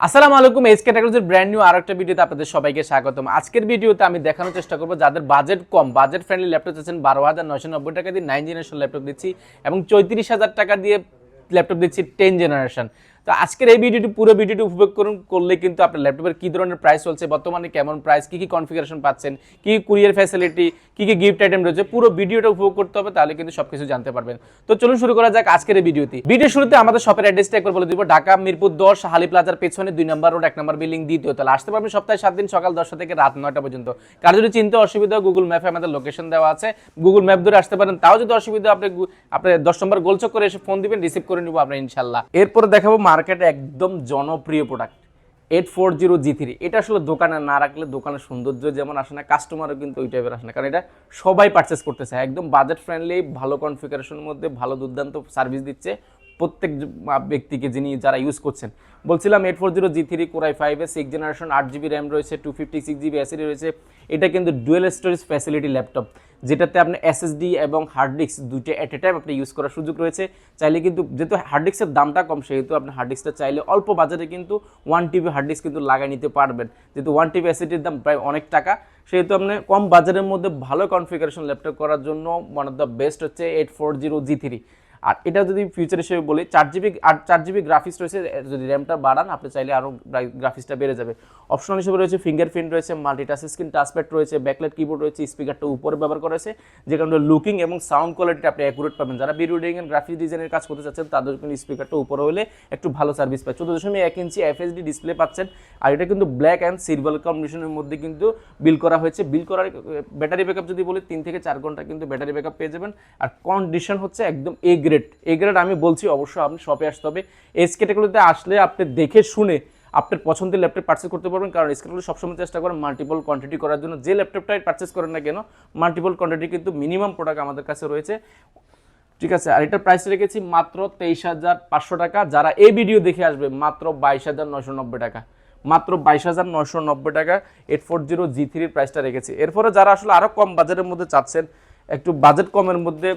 আসসালামু আলাইকুম এসকে টেকনোলজির ব্র্যান্ড নিউ আরেকটা ভিডিওতে আপনাদের সবাইকে স্বাগতম। আজকের ভিডিওতে আমি দেখানোর চেষ্টা করব যাদের বাজেট কম, বাজেট ফ্রেন্ডলি ল্যাপটপ চাচ্ছেন 12,990 টাকা দিয়ে 9 জেনারেশন ল্যাপটপ দিচ্ছি এবং 34,000 টাকা দিয়ে ল্যাপটপ দিচ্ছি 10 জেনারেশন। তো আজকের এই ভিডিওটি পুরো ভিডিওটি উপভোগ করলে কিন্তু আপনার ল্যাপটপের কী ধরনের প্রাইস চলছে, বর্তমানে কেমন প্রাইস, কী কী কনফিগারেশন পাচ্ছেন, কী কুরিয়ার ফ্যাসিলিটি, কী কী গিফট আইটেম রয়েছে, পুরো ভিডিওটা উপভোগ করতে হবে, তাহলে কিন্তু সবকিছু জানতে পারবেন। তো চলুন শুরু করা যাক আজকের এই ভিডিওটি। ভিডিও শুরুতে আমাদের শপের অ্যাড্রেসটা একবার বলে দিব। ঢাকা মিরপুর 10 হালি প্লাজার পেছনে 2 নম্বর রোড 1 নম্বর বিল্ডিং দ্বিতীয় তলা। আসতে পারবেন সপ্তাহে 7 দিন সকাল 10টা থেকে রাত 9টা পর্যন্ত। কার যদি চিনতে অসুবিধা, গুগল ম্যাপে আমাদের লোকেশন দেওয়া আছে, গুগল ম্যাপ ধরে আসতে পারেন। তাও যদি অসুবিধা আপনি 10 নম্বর গোলচক করে এসে ফোন দিবেন, রিসিভ করে নিব আমরা ইনশাল্লাহ। এরপরে দেখাবো মার্কেটে একদম জনপ্রিয় প্রোডাক্ট 840G3। এটা আসলে দোকানে না রাখলে দোকানের সৌন্দর্য যেমন আসে না, কাস্টমারও কিন্তু ওই টাইপের আসে না, কারণ এটা সবাই পারচেস করতেছে। একদম বাজেট ফ্রেন্ডলি, ভালো কনফিগারেশনের মধ্যে ভালো দুর্দান্ত সার্ভিস দিচ্ছে প্রত্যেক ব্যক্তিকে যিনি যারা ইউজ করছেন। বলছিলাম 840G3 Core i5 6 generation, 8GB RAM রয়েছে, 256GB এসএসডি রয়েছে। এটা কিন্তু ডুয়েল স্টোরেজ ফ্যাসিলিটি ল্যাপটপ, যেটাতে আপনি এসএসডি এবং হার্ড ডিস্ক দুইটা এট এ টাইম আপনি ইউজ করার সুযোগ রয়েছে। চাইলে কিন্তু যেহেতু হার্ড ডিস্কের দামটা কম, সেহেতু আপনি হার্ড ডিস্কটা চাইলে অল্প বাজারে কিন্তু 1TB হার্ড ডিস্ক কিন্তু লাগাই নিতে পারবেন। যেহেতু 1TB এসএসডির দাম প্রায় অনেক টাকা, সেহেতু আপনি কম বাজারের মধ্যে ভালো কনফিগারেশন ল্যাপটপ করার জন্য ওয়ান অফ দ্য বেস্ট হচ্ছে 840G3। আর এটা যদি ফিউচার হিসেবে বলি, 4GB গ্রাফিক্স রয়েছে। যদি র্যামটা বাড়ান আপনি চাইলে আরও গ্রাফিক্সটা বেড়ে যাবে। অপশনাল হিসেবে রয়েছে ফিঙ্গারপ্রিন্ট রয়েছে, মাল্টিটাচ স্ক্রিন টাচপ্যাড রয়েছে, ব্যাকলাইট কিবোর্ড রয়েছে, স্পিকারটা উপরে ব্যবহার করা হয়েছে, যে কারণে লুকিং এবং সাউন্ড কোয়ালিটিটা আপনি অ্যাকুরেট পাবেন। যারা ভিডিও এডিটিং এন্ড গ্রাফিক্স ডিজাইনের কাজ করতে চাচ্ছেন তাদের কিন্তু স্পিকারটা উপরে হলে একটু ভালো সার্ভিস পায়। 14.1 ইঞ্চি এফএসডি ডিসপ্লে পাচ্ছেন। আর এটা কিন্তু ব্ল্যাক অ্যান্ড সিলভার কম্বিনেশনের মধ্যে কিন্তু বিল্ড করা হয়েছে। বিল্ড করার ব্যাটারি ব্যাকআপ যদি বলি 3 থেকে 4 ঘন্টা কিন্তু ব্যাটারি ব্যাকআপ পেয়ে যাবেন। আর কন্ডিশন হচ্ছে একদম এ গ্রেড। আমি বলছি অবশ্যই আপনি শপে আসতে হবে। এসকে টেকনোলজিতে আসলে আপনি দেখে শুনে আপনার পছন্দের ল্যাপটপ পারচেজ করতে পারবেন, কারণ এসকে টেকনোলজি সবসময় চেষ্টা করেন মাল্টিপল কোয়ান্টিটি করার জন্য। যে ল্যাপটপটাই পারচেজ করেন না কেন, মাল্টিপল কোয়ান্টিটি কিন্তু মিনিমাম প্রোডাক্ট আমাদের কাছে রয়েছে, ঠিক আছে। আর এটার প্রাইস রেখেছি মাত্র 23,500 টাকা। যারা এই ভিডিও দেখে আসবে মাত্র 22,990 টাকা, মাত্র 22,990 টাকা 840G3 প্রাইসটা রেখেছি। এরপরে যারা আসলে আরও কম বাজেটের মধ্যে চাচ্ছেন, একটু বাজেট কমের মধ্যে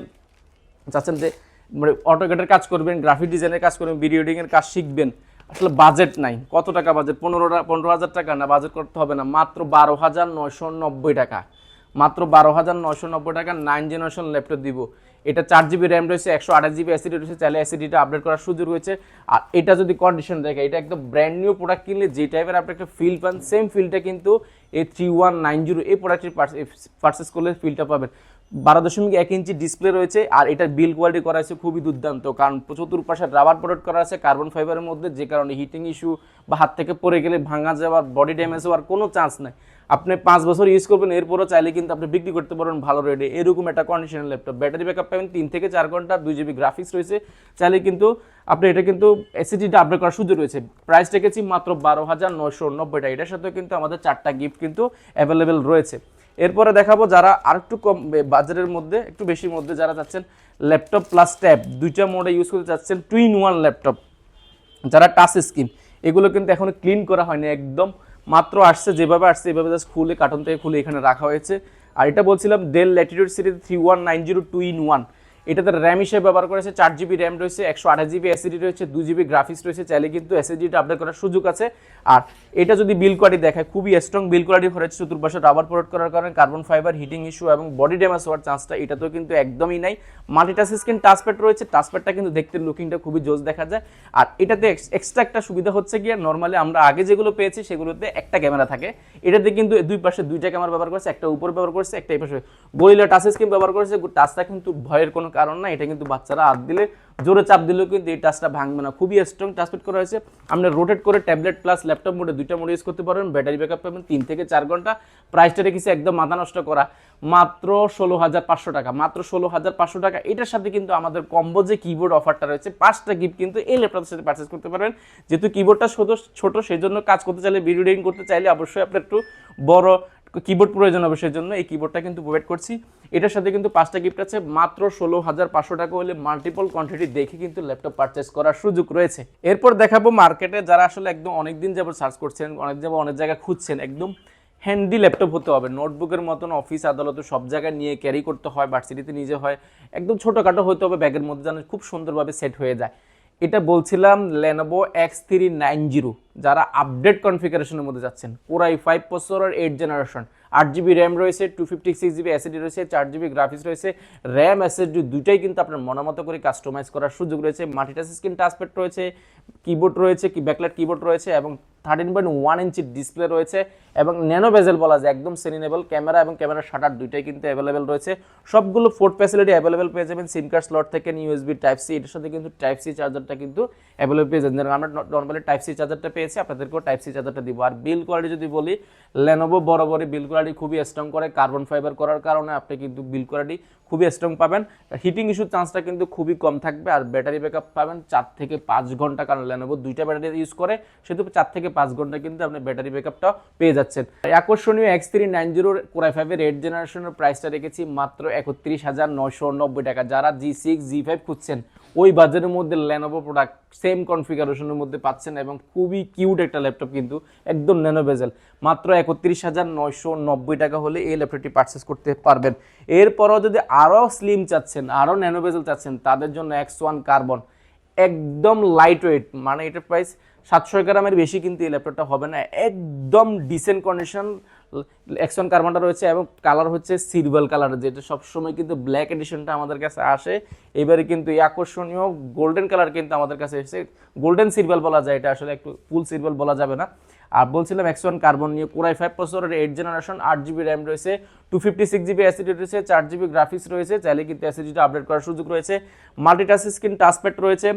চাচ্ছেন যে মানে অটোক্যাডের কাজ করবেন, গ্রাফিক ডিজাইনের কাজ করবেন, ভিডিও এডিটিংয়ের কাজ শিখবেন, আসলে বাজেট নাই। কত টাকা বাজেট? 15,000 টাকা না, বাজেট করতে হবে না, মাত্র 12,990 টাকা, মাত্র 12,990 টাকা 9 জেনারেশন ল্যাপটপ দিব। এটা 4GB র্যাম রয়েছে, 128GB এসএসডি রয়েছে, চাইলে এসএসডিটা আপডেট করার সুযোগ রয়েছে। আর এটা যদি কন্ডিশন দেখে, এটা একদম ব্র্যান্ড নিউ প্রোডাক্ট কিনলে যে টাইপের আপনি একটা ফিল পান, সেম ফিলটা কিন্তু এই 3190 এই প্রোডাক্টটি পারচেস করলে ফিলটা পাবেন। 12.1 ইঞ্চি ডিসপ্লে রয়েছে। আর এটার বিল্ড কোয়ালিটি করা আছে খুবই দুর্দান্ত, কারণ চতুর্পাশে রাবার প্রোডাক্ট করা আছে কার্বন ফাইবারের মধ্যে, যে কারণে হিটিং ইস্যু বা হাত থেকে পড়ে গেলে ভাঙা যাওয়ার, বডি ড্যামেজ হওয়ার কোনো চান্স নাই। আপনি 5 বছর ইউজ করবেন, এরপরও চাইলে কিন্তু আপনি বিক্রি করতে পারবেন ভালো রেটে। এরকম একটা কন্ডিশনাল ল্যাপটপ, ব্যাটারি ব্যাকআপ পাবেন 3 থেকে 4 ঘন্টা, 2GB গ্রাফিক্স রয়েছে, চাইলে কিন্তু আপনি এটা কিন্তু এসএসডিটা আপডেট করার সুযোগ রয়েছে। প্রাইস রেখেছি মাত্র 12,990 টাকা। এটার সাথে কিন্তু আমাদের 4টা গিফট কিন্তু অ্যাভেলেবেল রয়েছে। এরপরে দেখাবো যারা আরেকটু কম বাজারের মধ্যে, একটু বেশির মধ্যে যারা চাচ্ছেন ল্যাপটপ প্লাস ট্যাব দুইটা মোডে ইউজ করতে চাচ্ছেন, 2-in-1 ল্যাপটপ, যারা টাচ স্ক্রিন, এগুলো কিন্তু এখনো ক্লিন করা হয়নি, একদম মাত্র আসছে, যেভাবে আসছে এভাবে জাস্ট খুলে কার্টন থেকে খুলে এখানে রাখা হয়েছে। আর এটা বলছিলাম ডেল ল্যাটিটিউড সিরিজ 3190 2-in-1। এটাতে র্যাম হিসেবে ব্যবহার করেছে, 4GB র্যাম রয়েছে, 128GB এসএসডি রয়েছে, 2GB গ্রাফিক্স রয়েছে, চাইলে কিন্তু এসএসডিটা আপডেট করার সুযোগ আছে। আর এটা যদি বিল্ড কোয়ালিটি দেখায়, খুবই স্ট্রং বিল্ড কোয়ালিটি হয়েছে, চতুর্পাশে রাবার প্রোডাক্ট করার কারণে কার্বন ফাইবার, হিটিং ইস্যু এবং বডি ড্যামেজ হওয়ার চান্সটা এটাতেও কিন্তু একদমই নাই। মাল্টিটাচ স্ক্রিন টাচপ্যাড রয়েছে, টাচপ্যাডটা কিন্তু দেখতে লুকিংটা খুবই জোস দেখা যায়। আর এটাতে এক্সট্রা একটা সুবিধা হচ্ছে গিয়ে, নর্মালি আমরা আগে যেগুলো পেয়েছি সেগুলোতে একটা ক্যামেরা থাকে, এটাতে কিন্তু দুই পাশে দুইটা ক্যামেরা ব্যবহার করেছে, একটা উপরে ব্যবহার করেছে, একটা এই পাশে গরিলা টাচ স্ক্রিন ব্যবহার করেছে। টাচটা কিন্তু ভয়ের কোনো কারণ না, এটা কিন্তু বাচ্চারা হাত দিলে, জোরে চাপ দিলেও কিন্তু এই টাচটা ভাঙবে না, খুবই স্ট্রং টাচপ্যাড করা হয়েছে। আপনি রোটেট করে ট্যাবলেট প্লাস ল্যাপটপ মোডে দুইটা মোড ইউজ করতে পারবেন, ব্যাটারি ব্যাকআপ পাবেন 3 থেকে 4 ঘন্টা। প্রাইসটা রেখেছি একদম মাথা নষ্ট করা, মাত্র 16,500 টাকা, মাত্র 16,500 টাকা। এটার সাথে কিন্তু আমাদের কম্বো যে কিবোর্ড অফারটা রয়েছে, 5টা গিফট কিন্তু এই ল্যাপটপের সাথে পারচেস করতে পারবেন। যেহেতু কিবোর্ডটা ছোট, সেই জন্য কাজ করতে চাইলে, ভিডিও এডিটিং করতে চাইলে অবশ্যই আপনার একটু বড় কিবোর্ড প্রয়োজন হবে, সেই জন্য এই কিবোর্ডটা কিন্তু প্রোভাইড করছি। এটার সাথে কিন্তু 5টা গিফট আছে, মাত্র 16,500 টাকা হলে মাল্টিপল কোয়ান্টিটি দেখে কিন্তু ল্যাপটপ পারচেস করার সুযোগ রয়েছে। এরপর দেখাবো মার্কেটে যারা আসলে একদম অনেকদিন যাবত সার্চ করছেন, অনেক জায়গায় খুঁজছেন, একদম হ্যান্ডি ল্যাপটপ হতে হবে, নোটবুকের মতন অফিস আদালতে সব জায়গায় নিয়ে ক্যারি করতে হয়, ভার্সিটিতে নিজে হয়, একদম ছোটোখাটো হতে হবে, ব্যাগের মধ্যে যেন খুব সুন্দরভাবে সেট হয়ে যায়। এটা বলছিলাম Lenovo X390, যারা আপডেট কনফিগারেশনের মধ্যে যাচ্ছেন, Core i5 processor 8 generation, 8GB RAM রয়েছে, 256GB SSD রয়েছে, 4GB গ্রাফিক্স রয়েছে, র্যাম SSD দুইটাই কিন্তু আপনার মতো করে কাস্টমাইজ করার সুযোগ রয়েছে, মাল্টিটাচ স্ক্রিন টাচপ্যাড রয়েছে, কিবোর্ড রয়েছে, ব্যাকলাইট কিবোর্ড রয়েছে এবং 13.1 ইঞ্চি ডিসপ্লে রয়েছে এবং ন্যানো বেজেল বলা যায়, একদম সিনেবল ক্যামেরা এবং ক্যামেরা শাটার দুইটাই কিন্তু অ্যাভেলেবেল রয়েছে। সবগুলো পোর্ট ফ্যাসিলিটি অ্যাভেলেবেল পেয়ে যাবেন, সিম কার্ড স্লট থেকে USB টাইপ সি, এটার সাথে কিন্তু টাইপ সি চার্জারটা কিন্তু অ্যাভেলেবেল পেয়ে যাবেন। আমরা নর্মালি টাইপ সি চার্জারটা পেয়েছি, আপনাদেরকেও টাইপ সি চার্জারটা দিব। আর বিল কোয়ালিটি যদি বলি, Lenovo বরাবরই বিল কোয়ালিটি খুবই স্ট্রং করে, কার্বন ফাইবার করার কারণে আপনি কিন্তু বিল কোয়ালিটি খুবই স্ট্রং পাবেন। হিটিং ইস্যুর চান্সটা কিন্তু খুবই কম থাকবে। আর ব্যাটারি ব্যাকআপ পাবেন 4 থেকে 5 ঘন্টা, কারণ Lenovo দুইটা ব্যাটারি ইউজ করে, সেহেতু 4 থেকে 5 ঘন্টা কিন্তু আপনি ব্যাটারি ব্যাকআপটা পেয়ে যাচ্ছেন। আকর্ষণীয় X390 Core i5 এর 8 জেনারেশনের প্রাইসটা রেখেছি মাত্র 31,990 টাকা। যারা G6 G5 খুঁজছেন ওই বাজারের মধ্যে Lenovo প্রোডাক্ট সেম কনফিগারেশনের মধ্যে পাচ্ছেন এবং খুবই কিউট একটা ল্যাপটপ, কিন্তু একদম ন্যানো বেজেল, মাত্র 31,990 টাকা হলে এই ল্যাপটপটি পারচেস করতে পারবেন। এরপরও যদি আরও স্লিম চাচ্ছেন, আরও ন্যানো বেজেল চাচ্ছেন, তাদের জন্য X1 কার্বন, একদম লাইট ওয়েট, মানে এটার প্রাইস 700 গ্রামের বেশি কিন্তু এই ল্যাপটপটা হবে না, একদম ডিসেন্ট কন্ডিশন X1 কার্বনটা রয়েছে এবং কালার হচ্ছে সিলভার কালার, যেটা সবসময় কিন্তু ব্ল্যাক এডিশনটা আমাদের কাছে আসে, এবারে কিন্তু এই আকর্ষণীয় গোল্ডেন কালার কিন্তু আমাদের কাছে এসেছে, গোল্ডেন সিলভার বলা যায়, এটা আসলে একটু ফুল সিলভার বলা যাবে না। আর বলছিলাম X1 কার্বন নিয়ে, Core i5 প্রসেসরের 8 জেনারেশন, 8GB র্যাম রয়েছে, 256GB SSD রয়েছে, 4GB গ্রাফিক্স রয়েছে, চাইলে কিন্তু SSDটা আপডেট করার সুযোগ রয়েছে, মাল্টিটাচ স্ক্রিন টাচপ্যাড রয়েছে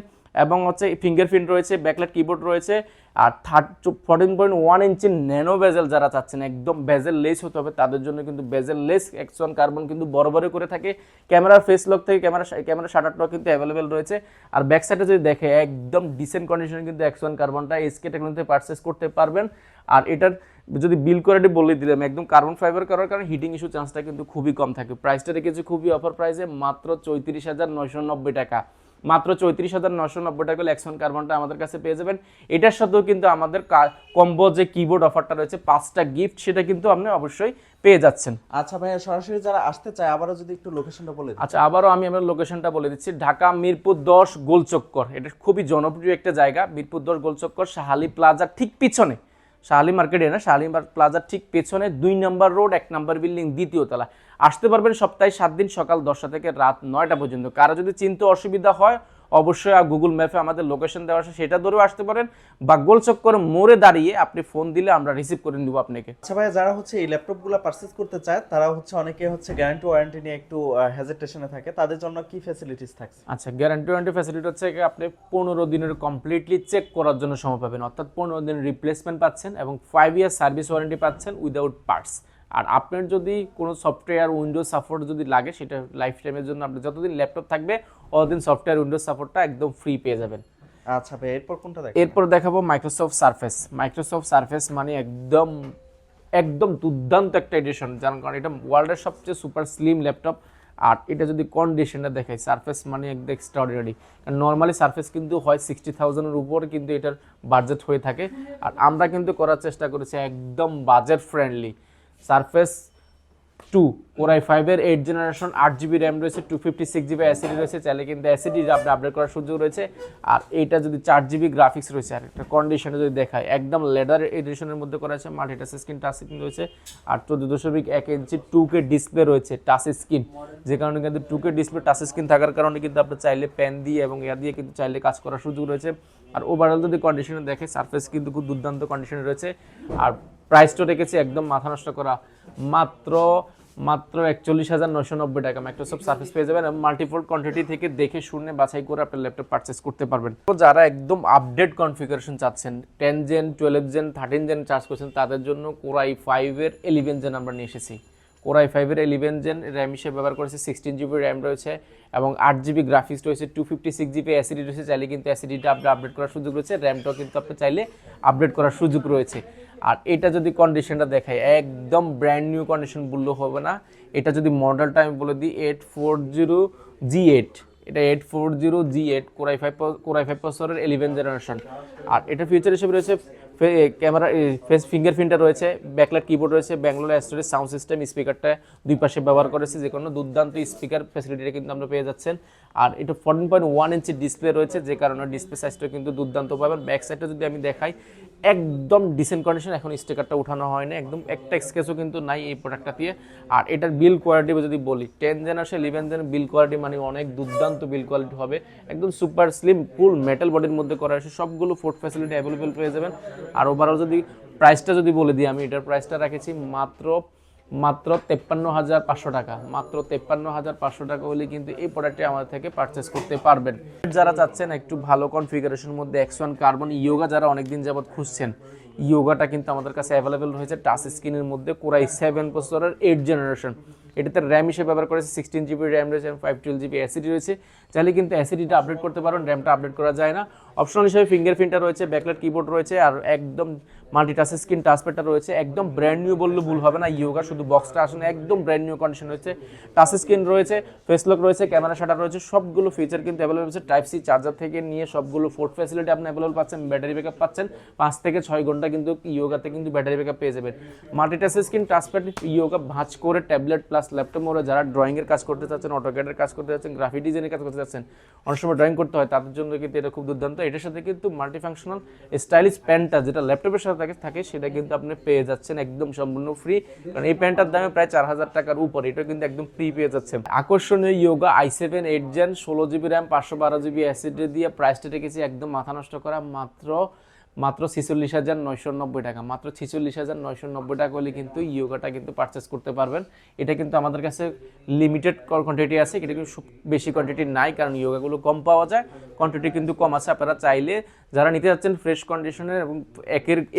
এবং হচ্ছে ফিঙ্গারপ্রিন্ট রয়েছে, ব্যাকলাইট কিবোর্ড রয়েছে। আর 14.1 ইঞ্চি ন্যানো বেজেল যারা চাচ্ছেন, একদম বেজেল লেস হতে হবে, তাদের জন্য কিন্তু বেজেল লেস X1 কার্বন কিন্তু বরাবরই করে থাকে। ক্যামেরার ফেস লক থেকে ক্যামেরা শাটারটাও কিন্তু অ্যাভেলেবেল রয়েছে। আর ব্যাক সাইডে যদি দেখে, একদম ডিসেন্ট কন্ডিশনে কিন্তু X1 কার্বনটা SK টেকনোলজিতে পারচেস করতে পারবেন। আর এটার যদি বিল কোয়ালিটি বলে দিলাম, একদম কার্বন ফাইবার করার কারণে হিটিং ইস্যু চান্সটা কিন্তু খুবই কম থাকে। প্রাইসটা রেখেছি খুবই অফার প্রাইসে, মাত্র 34,990 টাকা, মাত্র 34,990 টাকা X1 কার্বনটা আমাদের কাছে পেয়ে যাবেন। এটার সাথেও কিন্তু আমাদের কম্বো যে কিবোর্ড অফারটা রয়েছে 5টা গিফট, সেটা কিন্তু আপনি অবশ্যই পেয়ে যাচ্ছেন। আচ্ছা ভাইয়া, সরাসরি যারা আসতে চায় আবারও যদি একটু লোকেশনটা বলে দিন। আচ্ছা, আবারও আমি আমার লোকেশনটা বলে দিচ্ছি, ঢাকা মিরপুর 10 গোলচক্কর, এটা খুবই জনপ্রিয় একটা জায়গা। মিরপুর 10 গোলচক্কর, শাহালি প্লাজার ঠিক পিছনে, শাহালি মার্কেটে না, শাহালি প্লাজার ঠিক পেছনে 2 নম্বর রোড, 1 নম্বর বিল্ডিং, 2য় তলা। আসতে পারবেন সপ্তাহে 7 দিন, সকাল 10টা থেকে রাত 9টা পর্যন্ত। কারো যদি চিনতে অসুবিধা হয়, অবশ্যই গুগল ম্যাপে আমাদের লোকেশন দেওয়া আছে, সেটা ধরেও আসতে পারেন, বা গোলচক্কর মোড়ে দাঁড়িয়ে আপনি ফোন দিলে আমরা রিসিভ করে নেব আপনাকে। আচ্ছা ভাইয়া, যারা হচ্ছে এই ল্যাপটপগুলো পারচেজ করতে চায়, তারা হচ্ছে অনেকে হচ্ছে গ্যারান্টি ওয়ারেন্টি নিয়ে একটু হেজিটেশনে থাকে, তাদের জন্য কি ফ্যাসিলিটিস থাকছে? আচ্ছা, গ্যারান্টি ওয়ারেন্টি ফ্যাসিলিটি হচ্ছে কি, আপনি 15 দিনের কমপ্লিটলি চেক করার জন্য সময় পাবেন, অর্থাৎ 15 দিনের রিপ্লেসমেন্ট পাচ্ছেন এবং 5 ইয়ার সার্ভিস ওয়ারেন্টি পাচ্ছেন উইদাউট পার্টস। আর আপনার যদি কোনো সফটওয়্যার উইন্ডোজ সাপোর্ট যদি লাগে, সেটা লাইফ টাইমের জন্য, আপনি যতদিন ল্যাপটপ থাকবে অতদিন সফটওয়্যার উইন্ডোজ সাপোর্টটা একদম ফ্রি পেয়ে যাবেন। আচ্ছা ভাই, এরপর কোনটা দেখেন? এরপর দেখাবো মাইক্রোসফট সারফেস। মাইক্রোসফট সারফেস মানে একদম একদম দুর্দান্ত একটা এডিশন, যার কারণ এটা ওয়ার্ল্ডের সবচেয়ে সুপার স্লিম ল্যাপটপ। আর এটা যদি কন্ডিশনটা দেখাই, সারফেস মানে একদম এক্সট্রাঅর্ডিনারি। কারণ নর্মালি সারফেস কিন্তু হয় 60,000-এর উপরে কিন্তু এটার বাজেট হয়ে থাকে, আর আমরা কিন্তু করার চেষ্টা করেছি একদম budget friendly. Surface 2 Core i5 এর 8 জেনারেশন, 8GB র্যাম রয়েছে, 256GB SSD রয়েছে, চাইলে কিন্তু SSD আপনি আপডেট করার সুযোগ রয়েছে। আর এইটা যদি 4GB গ্রাফিক্স রয়েছে, আর একটা কন্ডিশনে যদি দেখায়, একদম লেদার এডিশনের মধ্যে করা আছে, মাল্টিটাচ স্ক্রিন টাচ স্ক্রিন রয়েছে, আর 14.1 ইঞ্চি 2K ডিসপ্লে রয়েছে, টাচ স্ক্রিন, যে কারণে কিন্তু 2K ডিসপ্লে টাচ স্ক্রিন থাকার কারণে কিন্তু আপনি চাইলে পেন দিয়ে এবং ইয়া দিয়ে কিন্তু চাইলে কাজ করার সুযোগ রয়েছে। আর ওভারঅল যদি কন্ডিশনে দেখে, সারফেস কিন্তু খুব দুর্দান্ত কন্ডিশনে রয়েছে। আর প্রাইসটা রেখেছি একদম মাথা নষ্ট করা, মাত্র 41,990 টাকা মাইক্রোসফট সারফেস পেয়ে যাবেন এবং মাল্টিফোল্ড কোয়ান্টিটি থেকে দেখে শুনে বাছাই করে আপনার ল্যাপটপ পারচেস করতে পারবেন। তো যারা একদম আপডেট কনফিগারেশন চাচ্ছেন, 10 জেন, 12 জেন, 13 জেন চার্জ করছেন, তাদের জন্য Core i5 এর 11 জেন আমরা নিয়ে এসেছি। Core i5 এর 11 জেন র্যাম হিসেবে ব্যবহার করেছে, 16GB র্যাম রয়েছে এবং 8GB গ্রাফিক্স রয়েছে, 256GB SSD রয়েছে, চাইলে কিন্তু SSDটা আপনি আপডেট করার সুযোগ রয়েছে, র্যামটাও কিন্তু আপনি চাইলে আপডেট করার সুযোগ রয়েছে। আর এটা যদি কন্ডিশনটা দেখায়, একদম ব্র্যান্ড নিউ কন্ডিশন বললেও হবে না। এটা যদি মডেলটা আমি বলে দিই, 840G8, এটা 840G8 Core i5 প্রসেসরের 11 জেনারেশন। আর এটা ফিচার হিসেবে রয়েছে ক্যামেরা ফেস ফিঙ্গারপ্রিন্টার রয়েছে, ব্যাকলাইট কিবোর্ড রয়েছে, ব্যাঙ্গালোর স্টোরেজ সাউন্ড সিস্টেম, স্পিকারটা দুই পাশে ব্যবহার করেছে, যে কোনো দুর্দান্ত স্পিকার ফ্যাসিলিটিটা কিন্তু আমরা পেয়ে যাচ্ছেন। আর এটা 14.1 ইঞ্চি ডিসপ্লে রয়েছে, যে কারণে ডিসপ্লে সাইজটা কিন্তু দুর্দান্ত পাবেন। ব্যাক সাইডটা যদি আমি দেখাই, একদম ডিসেন্ট কন্ডিশন, এখন স্টিকারটা উঠানো হয়নি, একদম একটা স্কেচও কিন্তু নাই এই প্রোডাক্টটা দিয়ে। আর এটার বিল কোয়ালিটি যদি বলি, 10 জেনারেশন 11 জেন বিল কোয়ালিটি মানে অনেক দুর্দান্ত বিল কোয়ালিটি হবে, একদম সুপার স্লিম ফুল মেটাল বডির মধ্যে করা আছে, সবগুলো ফোর্ট ফ্যাসিলিটি অ্যাভেলেবেল পেয়ে যাবেন। আর ওভারঅল যদি প্রাইসটা যদি বলে দিই, আমি এটার প্রাইসটা রেখেছি মাত্র 53,500 টাকা, মাত্র 53,500 টাকা হলে কিন্তু এই প্রোডাক্টটি আমাদের থেকে পারচেস করতে পারবেন। যারা চাচ্ছেন একটু ভালো কনফিগারেশনের মধ্যে X1 কার্বন ইয়োগা, যারা অনেকদিন যাবত খুঁজছেন, ইয়োগাটা কিন্তু আমাদের কাছে অ্যাভেলেবেল রয়েছে টাচ স্ক্রিনের মধ্যে, কোরাই 7 প্রসেসরের 8 জেনারেশন। এটাতে র্যাম হিসেবে ব্যবহার করেছে 16 জিবি র্যাম রয়েছে এবং 512 জিবি এসিডি রয়েছে। চাইলে কিন্তু এসিডিটা আপডেট করতে পারেন, র্যামটা আপডেট করা যায় না। অপশনাল হিসেবে ফিঙ্গারপ্রিন্টার রয়েছে, ব্যাকলাইট কিবোর্ড রয়েছে, আর একদম মাল্টি টাচ স্ক্রিন টাচপ্যাডটা রয়েছে, একদম ব্র্যান্ড নিউ বললে ভুল হবে না। ইয়োগা শুধু বক্সটা আসলে একদম ব্র্যান্ড নিউ কন্ডিশন রয়েছে, টাচ স্ক্রিন রয়েছে, ফেস লক রয়েছে, ক্যামেরা শাটার রয়েছে, সবগুলো ফিচার কিন্তু অ্যাভেলেবল রয়েছে। টাইপ সি চার্জার থেকে নিয়ে সবগুলো ফোর্ট ফ্যাসিলিটি আপনি অ্যাভেলেবল পাচ্ছেন। ব্যাটারি ব্যাকআপ পাচ্ছেন 5 থেকে 6 ঘন্টা কিন্তু ইয়োগাতে কিন্তু ব্যাটারি ব্যাকআপ পেয়ে যাবেন। Multi touch screen touchpad yoga ভাঁজ করে ট্যাবলেট প্লাস ল্যাপটপ মোড়ে যারা ড্রয়িংয়ের কাজ করতে চাচ্ছেন, অটোক্যাডের কাজ করতে চাচ্ছেন, গ্রাফিক ডিজাইনের কাজ করতে চাচ্ছেন, অনেক সময় ড্রয়িং করতে হয়, তাদের জন্য কিন্তু এটা খুব দুর্দান্ত। এটার সাথে কিন্তু মাল্টিফাংশনাল স্টাইলিশ প্যান্টটা যেটা ল্যাপটপের সাথে থাকে সেটা কিন্তু আপনি পেয়ে যাচ্ছেন একদম সম্পূর্ণ ফ্রি, কারণ এই প্যান্টটার দামে প্রায় 4,000 টাকার উপরে, এটা কিন্তু একদম ফ্রি পেয়ে যাচ্ছেন। আকর্ষণীয় Yoga i7 8 gen 16 GB RAM 512 GB SSD দিয়ে প্রাইসটা রেখেছি একদম মাথা নষ্ট করা মাত্র 46,990 টাকা, মাত্র 46,990 টাকা হলে কিন্তু ইয়োগাটা কিন্তু পারচেস করতে পারবেন। এটা কিন্তু আমাদের কাছে লিমিটেড কোয়ান্টিটি আছে, এটা কিন্তু বেশি কোয়ান্টিটি নাই, কারণ ইয়োগাগুলো কম পাওয়া যায়, কোয়ান্টিটি কিন্তু কম আছে। আপনারা চাইলে যারা নিতে যাচ্ছেন ফ্রেশ কন্ডিশনের এবং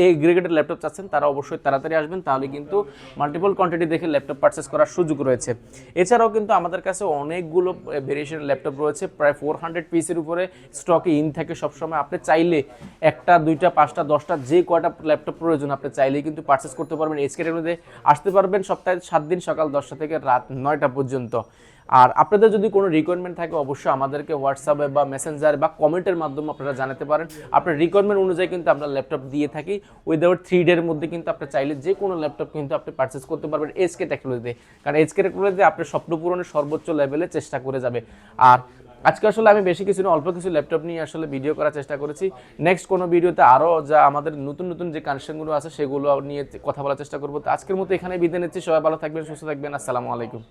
এ গ্রেডের ল্যাপটপ চাচ্ছেন, তারা অবশ্যই তাড়াতাড়ি আসবেন, তাহলে কিন্তু মাল্টিপল কোয়ান্টিটি দেখে ল্যাপটপ পারচেস করার সুযোগ রয়েছে। এছাড়াও কিন্তু আমাদের কাছে অনেকগুলো ভেরিয়েশনের ল্যাপটপ রয়েছে, প্রায় 400 পিসের উপরে স্টকে ইন থাকে সবসময়। আপনি চাইলে একটা, দুইটা, 5টা, 10টা যে কয়টা ল্যাপটপ প্রয়োজন আপনি চাইলেই কিন্তু পারচেস করতে পারবেন। এসকের মধ্যে আসতে পারবেন সপ্তাহে 7 দিন, সকাল 10টা থেকে রাত 9টা পর্যন্ত। আর আপনাদের যদি কোনো রিকোয়ারমেন্ট থাকে, অবশ্যই আমাদেরকে হোয়াটসঅ্যাপে বা মেসেঞ্জারে বা কমেন্টের মাধ্যমে আপনারা জানাতে পারেন। আপনার রিকোয়ারমেন্ট অনুযায়ী কিন্তু আমরা ল্যাপটপ দিয়ে থাকি। উইদাউট 3 ডের মধ্যে কিন্তু আপনি চাইলে যে কোনো ল্যাপটপ কিন্তু আপনি পারচেস করতে পারবেন এসকে টেকনোলজিতে, কারণ এসকে টেকনোলজিতে আপনার স্বপ্ন পূরণের সর্বোচ্চ লেভেলে চেষ্টা করে যাবে। আর আজকে আসলে আমি বেশি কিছু না, অল্প কিছু ল্যাপটপ নিয়ে আসলে ভিডিও করার চেষ্টা করেছি। নেক্সট কোনো ভিডিওতে আরও যা আমাদের নতুন নতুন যে কানেকশনগুলো আছে সেগুলো নিয়ে কথা বলার চেষ্টা করবো। তো আজকের মতো এখানে বিদায় নিচ্ছি। সবাই ভালো থাকবেন, সুস্থ থাকবেন। আসসালামু আলাইকুম।